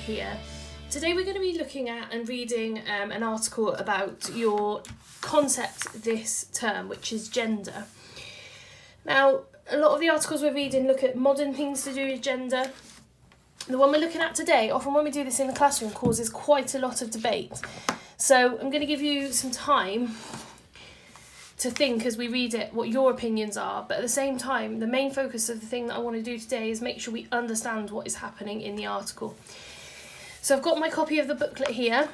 here. Today we're going to be looking at and reading an article about your concept this term, which is gender. Now, a lot of the articles we're reading look at modern things to do with gender. The one we're looking at today, often when we do this in the classroom, causes quite a lot of debate. So I'm going to give you some time to think as we read it what your opinions are, but at the same time the main focus of the thing that I want to do today is make sure we understand what is happening in the article. So I've got my copy of the booklet here.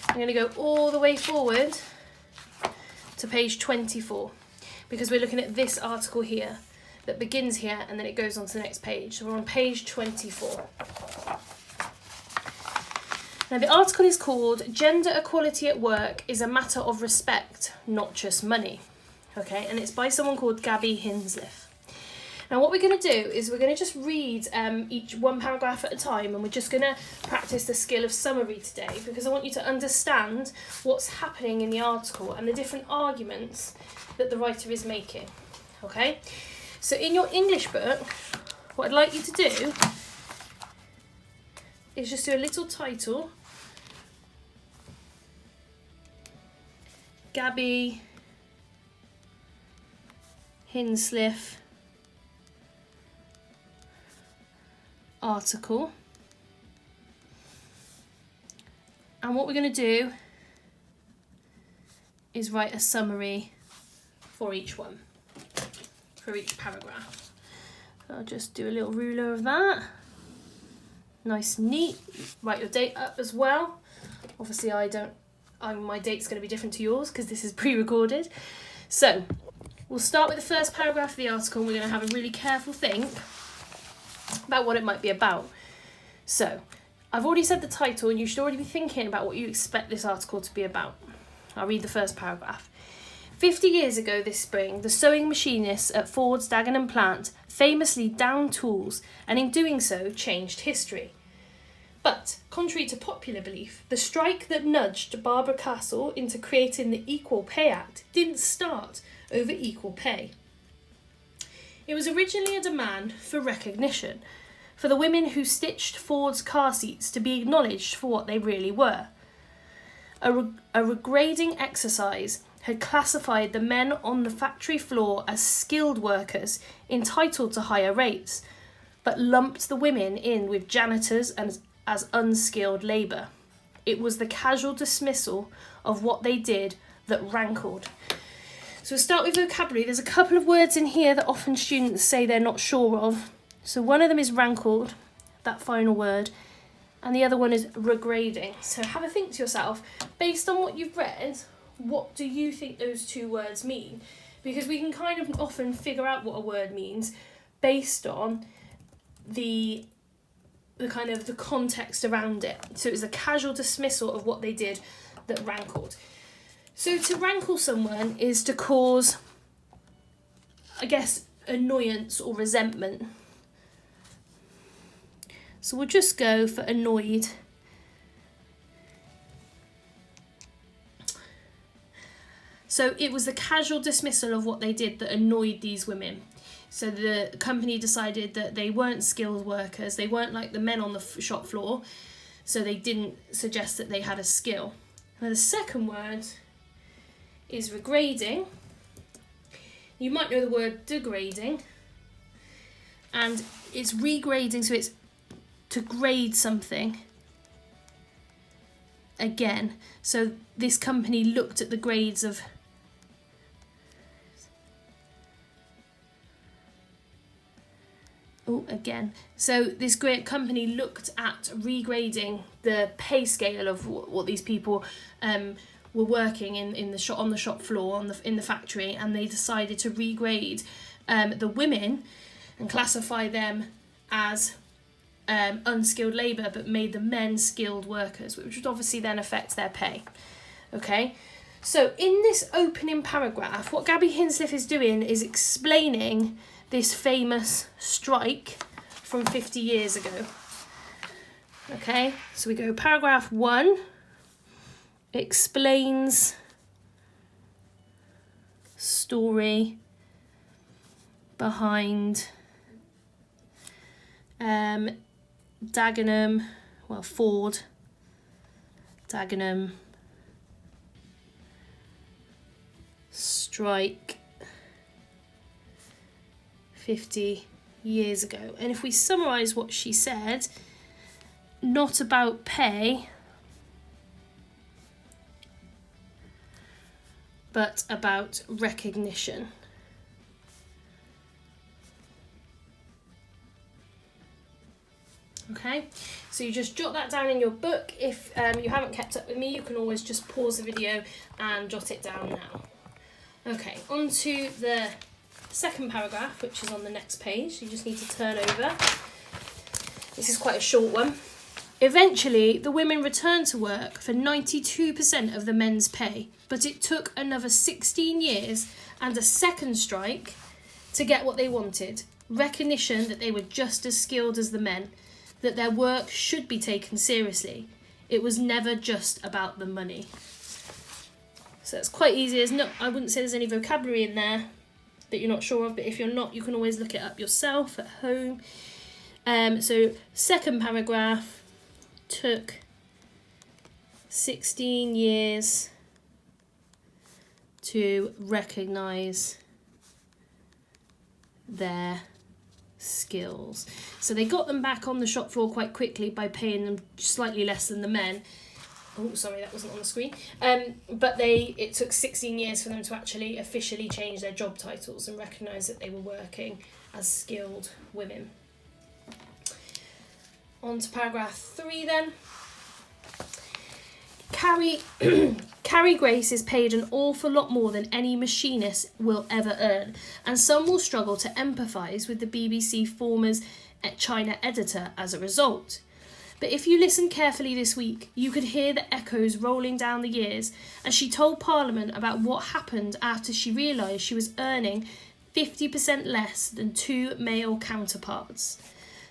I'm going to go all the way forward to page 24 because we're looking at this article here that begins here and then it goes on to the next page. So we're on page 24. Now, the article is called Gender Equality at Work is a Matter of Respect, Not Just Money. Okay, and it's by someone called Gabby Hinsliff. Now, what we're going to do is we're going to just read each one paragraph at a time, and we're just going to practice the skill of summary today because I want you to understand what's happening in the article and the different arguments that the writer is making. Okay, so in your English book, what I'd like you to do is just do a little title. Gabby Hinsliff article. And what we're going to do is write a summary for each one, for each paragraph. I'll just do a little ruler of that. Nice and neat. Write your date up as well. Obviously my date's going to be different to yours because this is pre-recorded. So we'll start with the first paragraph of the article and we're going to have a really careful think about what it might be about. So I've already said the title and you should already be thinking about what you expect this article to be about. I'll read the first paragraph. 50 years ago this spring, the sewing machinists at Ford's Dagenham plant famously downed tools and in doing so changed history. But, contrary to popular belief, the strike that nudged Barbara Castle into creating the Equal Pay Act didn't start over equal pay. It was originally a demand for recognition, for the women who stitched Ford's car seats to be acknowledged for what they really were. A regrading exercise had classified the men on the factory floor as skilled workers entitled to higher rates, but lumped the women in with janitors and as unskilled labour. It was the casual dismissal of what they did that rankled. So we'll start with vocabulary. There's a couple of words in here that often students say they're not sure of. So one of them is rankled, that final word, and the other one is regrading. So have a think to yourself, based on what you've read, what do you think those two words mean? Because we can kind of often figure out what a word means based on the kind of the context around it. So it was a casual dismissal of what they did that rankled. So to rankle someone is to cause, I guess, annoyance or resentment. So we'll just go for annoyed. So it was the casual dismissal of what they did that annoyed these women. So the company decided that they weren't skilled workers, they weren't like the men on the shop floor, so they didn't suggest that they had a skill. Now the second word is regrading. You might know the word degrading, and it's regrading, so it's to grade something again. So this company looked at the grades of So this great company looked at regrading the pay scale of what these people were working in the shop, on the shop floor, in the factory, and they decided to regrade the women and classify them as unskilled labour, but made the men skilled workers, which would obviously then affect their pay. Okay, so in this opening paragraph, what Gabby Hinsliff is doing is explaining this famous strike from 50 years ago. Okay, so we go paragraph 1, explains story behind Dagenham, well, Ford, Dagenham, strike 50 years ago. And if we summarise what she said, not about pay, but about recognition. Okay, so you just jot that down in your book. If you haven't kept up with me, you can always just pause the video and jot it down now. Okay, on to the second paragraph, which is on the next page. You just need to turn over. This is quite a short one. Eventually, the women returned to work for 92% of the men's pay, but it took another 16 years and a second strike to get what they wanted. Recognition that they were just as skilled as the men, that their work should be taken seriously. It was never just about the money. So it's quite easy. I wouldn't say there's any vocabulary in there that you're not sure of, but if you're not, you can always look it up yourself at home. So second paragraph, took 16 years to recognise their skills. So they got them back on the shop floor quite quickly by paying them slightly less than the men. Oh, sorry, that wasn't on the screen. But it took 16 years for them to actually officially change their job titles and recognise that they were working as skilled women. On to paragraph 3 then. Carrie Grace is paid an awful lot more than any machinist will ever earn, and some will struggle to empathise with the BBC former China editor as a result. But if you listen carefully this week, you could hear the echoes rolling down the years as she told Parliament about what happened after she realised she was earning 50% less than two male counterparts.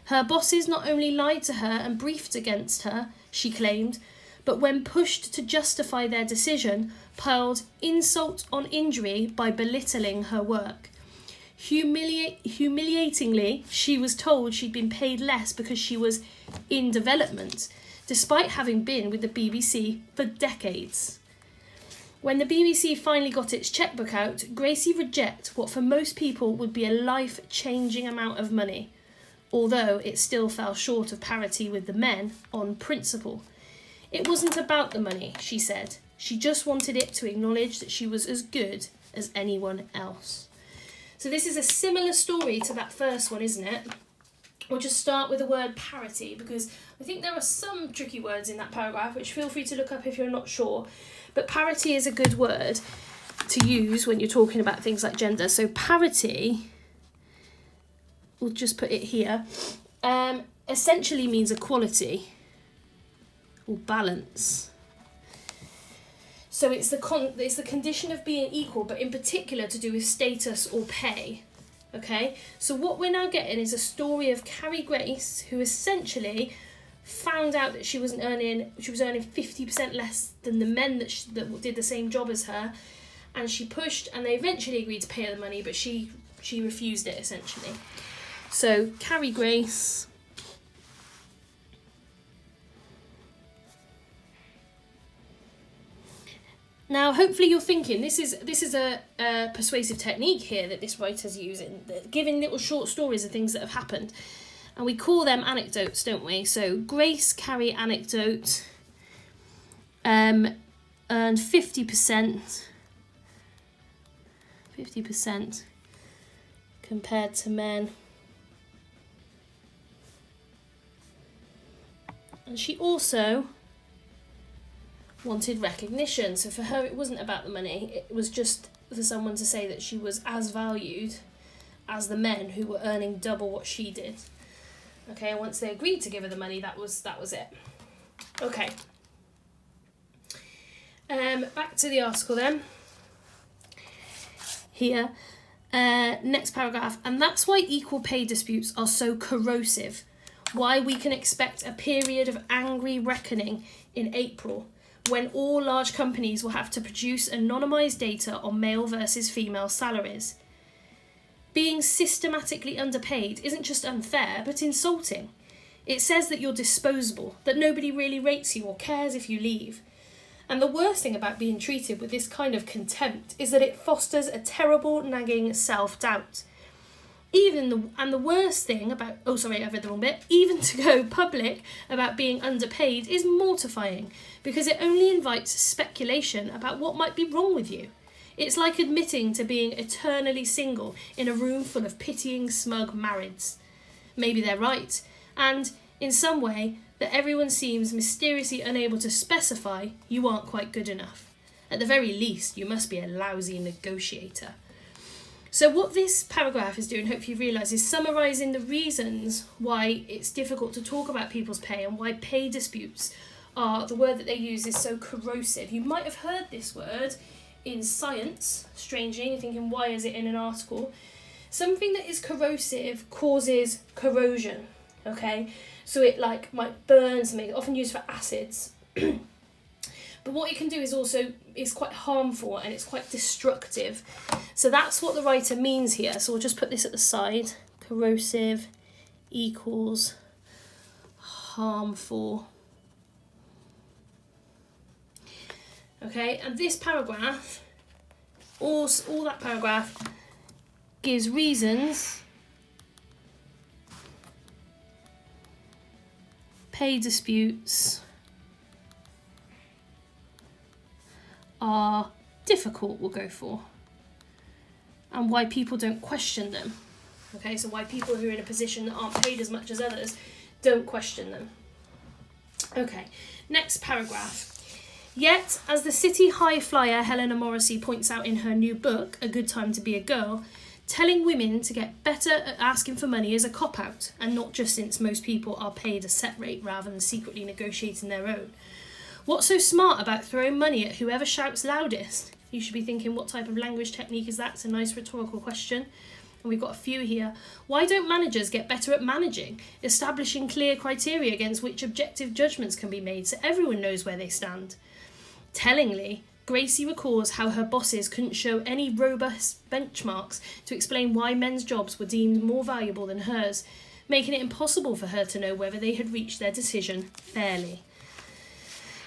Her bosses not only lied to her and briefed against her, she claimed, but when pushed to justify their decision, piled insult on injury by belittling her work. Humiliatingly, she was told she'd been paid less because she was in development, despite having been with the BBC for decades. When the BBC finally got its chequebook out, Gracie rejected what for most people would be a life-changing amount of money, although it still fell short of parity with the men on principle. It wasn't about the money, she said. She just wanted it to acknowledge that she was as good as anyone else. So this is a similar story to that first one, isn't it? We'll just start with the word parity, because I think there are some tricky words in that paragraph, which feel free to look up if you're not sure. But parity is a good word to use when you're talking about things like gender. So parity, we'll just put it here, essentially means equality or balance. So it's the condition of being equal, but in particular to do with status or pay. Okay, so what we're now getting is a story of Carrie Grace, who essentially found out that she was earning 50% less than the men that did the same job as her, and she pushed, and they eventually agreed to pay her the money, but she refused it essentially. So Carrie Grace. Now, hopefully you're thinking, this is a persuasive technique here that this writer's using, giving little short stories of things that have happened. And we call them anecdotes, don't we? So Grace Carrie anecdote, earned 50% compared to men. And she also wanted recognition. So for her, it wasn't about the money. It was just for someone to say that she was as valued as the men who were earning double what she did. Okay, once they agreed to give her the money, that was it. Okay. Back to the article then. Here, next paragraph. And that's why equal pay disputes are so corrosive. Why we can expect a period of angry reckoning in April, when all large companies will have to produce anonymised data on male versus female salaries. Being systematically underpaid isn't just unfair, but insulting. It says that you're disposable, that nobody really rates you or cares if you leave. And the worst thing about being treated with this kind of contempt is that it fosters a terrible, nagging self-doubt. The worst thing about, I read the wrong bit, even to go public about being underpaid is mortifying, because it only invites speculation about what might be wrong with you. It's like admitting to being eternally single in a room full of pitying, smug marrieds. Maybe they're right, and in some way that everyone seems mysteriously unable to specify, you aren't quite good enough. At the very least, you must be a lousy negotiator. So what this paragraph is doing, hopefully you realise, is summarising the reasons why it's difficult to talk about people's pay and why pay disputes are, the word that they use is so corrosive. You might have heard this word in science, strangely, you're thinking, why is it in an article? Something that is corrosive causes corrosion, okay? So it might burn something, often used for acids. But what it can do is quite harmful and it's quite destructive. So that's what the writer means here. So we'll just put this at the side. Corrosive equals harmful. Okay, and this paragraph, all that paragraph, gives reasons pay disputes are difficult, we'll go for, and why people don't question them. Okay, so why people who are in a position that aren't paid as much as others don't question them. Okay, next paragraph. Yet, as the city high flyer Helena Morrissey points out in her new book, A Good Time to Be a Girl, telling women to get better at asking for money is a cop-out, and not just since most people are paid a set rate rather than secretly negotiating their own. What's so smart about throwing money at whoever shouts loudest? You should be thinking, what type of language technique is that? It's a nice rhetorical question. And we've got a few here. Why don't managers get better at managing, establishing clear criteria against which objective judgments can be made so everyone knows where they stand? Tellingly, Gracie recalls how her bosses couldn't show any robust benchmarks to explain why men's jobs were deemed more valuable than hers, making it impossible for her to know whether they had reached their decision fairly.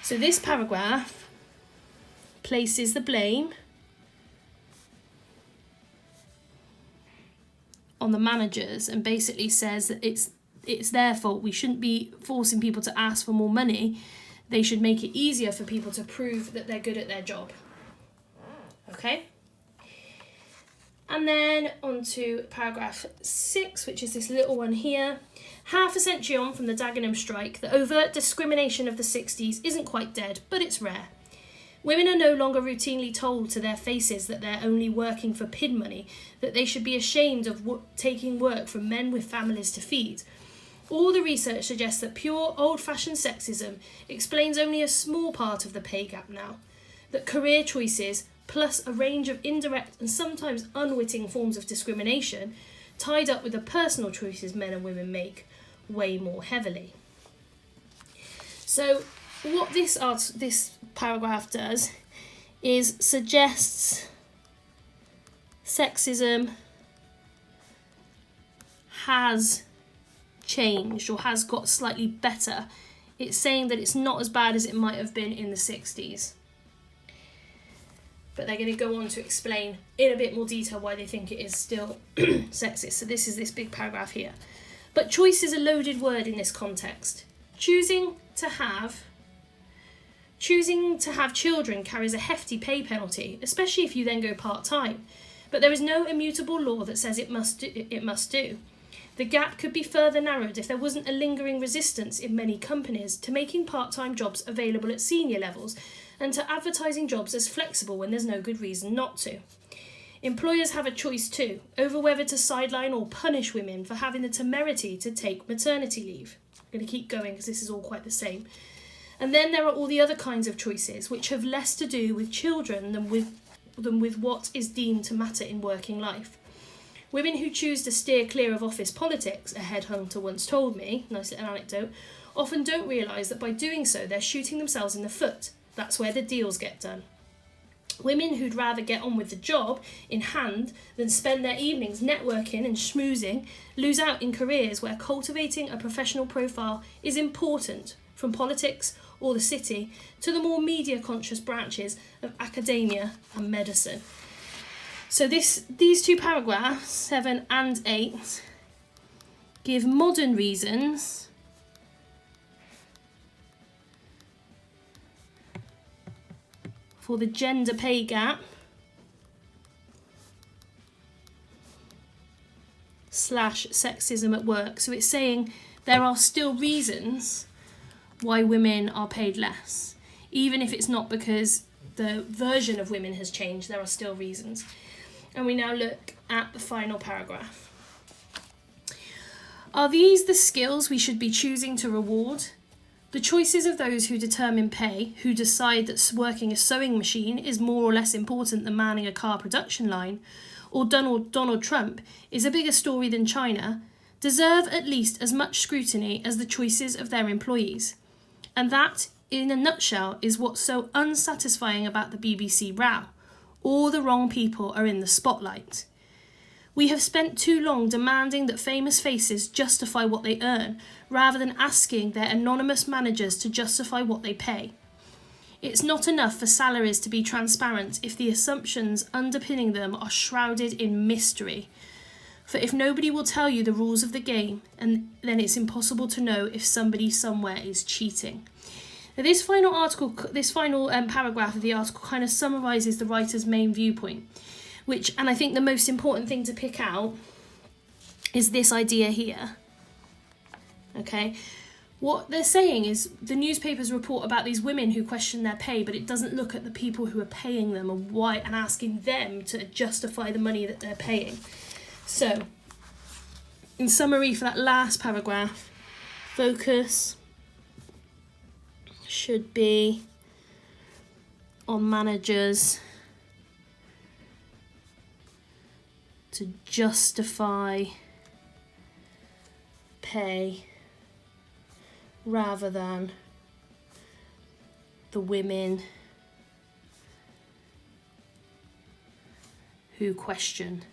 So this paragraph places the blame on the managers and basically says that it's their fault. We shouldn't be forcing people to ask for more money. They should make it easier for people to prove that they're good at their job. Okay? And then on to paragraph 6, which is this little one here. Half a century on from the Dagenham strike, the overt discrimination of the 60s isn't quite dead, but it's rare. Women are no longer routinely told to their faces that they're only working for PID money, that they should be ashamed of taking work from men with families to feed. All the research suggests that pure old-fashioned sexism explains only a small part of the pay gap now, that career choices, plus a range of indirect and sometimes unwitting forms of discrimination, tied up with the personal choices men and women make, weigh more heavily. So what this paragraph does is suggests sexism has changed or has got slightly better. It's saying that it's not as bad as it might have been in the 60s. But they're going to go on to explain in a bit more detail why they think it is still sexist. So this is this big paragraph here. But choice is a loaded word in this context. Choosing to have children carries a hefty pay penalty, especially if you then go part-time. But there is no immutable law that says it must do. The gap could be further narrowed if there wasn't a lingering resistance in many companies to making part-time jobs available at senior levels and to advertising jobs as flexible when there's no good reason not to. Employers have a choice too, over whether to sideline or punish women for having the temerity to take maternity leave. I'm going to keep going because this is all quite the same. And then there are all the other kinds of choices which have less to do with children than with what is deemed to matter in working life. Women who choose to steer clear of office politics, a headhunter once told me, nice little anecdote, often don't realise that by doing so they're shooting themselves in the foot. That's where the deals get done. Women who'd rather get on with the job in hand than spend their evenings networking and schmoozing lose out in careers where cultivating a professional profile is important, from politics or the city to the more media-conscious branches of academia and medicine. So these two paragraphs, 7 and 8, give modern reasons for the gender pay gap / sexism at work. So it's saying there are still reasons why women are paid less. Even if it's not because the version of women has changed, there are still reasons. And we now look at the final paragraph. Are these the skills we should be choosing to reward? The choices of those who determine pay, who decide that working a sewing machine is more or less important than manning a car production line, or Donald Trump is a bigger story than China, deserve at least as much scrutiny as the choices of their employees. And that, in a nutshell, is what's so unsatisfying about the BBC row. All the wrong people are in the spotlight. We have spent too long demanding that famous faces justify what they earn, rather than asking their anonymous managers to justify what they pay. It's not enough for salaries to be transparent if the assumptions underpinning them are shrouded in mystery. For if nobody will tell you the rules of the game, then it's impossible to know if somebody somewhere is cheating. Now, this final paragraph of the article kind of summarises the writer's main viewpoint, and I think the most important thing to pick out is this idea here. Okay, what they're saying is the newspapers report about these women who question their pay, but it doesn't look at the people who are paying them and why, and asking them to justify the money that they're paying. So, in summary for that last paragraph, focus should be on managers to justify pay rather than the women who question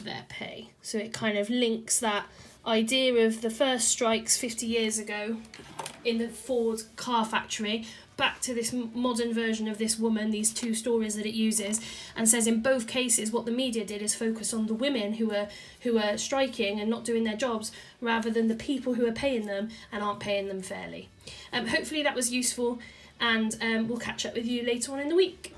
their pay. So it kind of links that idea of the first strikes 50 years ago in the Ford car factory back to this modern version of this woman, these two stories that it uses, and says in both cases what the media did is focus on the women who are striking and not doing their jobs rather than the people who are paying them and aren't paying them fairly. Hopefully that was useful, and we'll catch up with you later on in the week.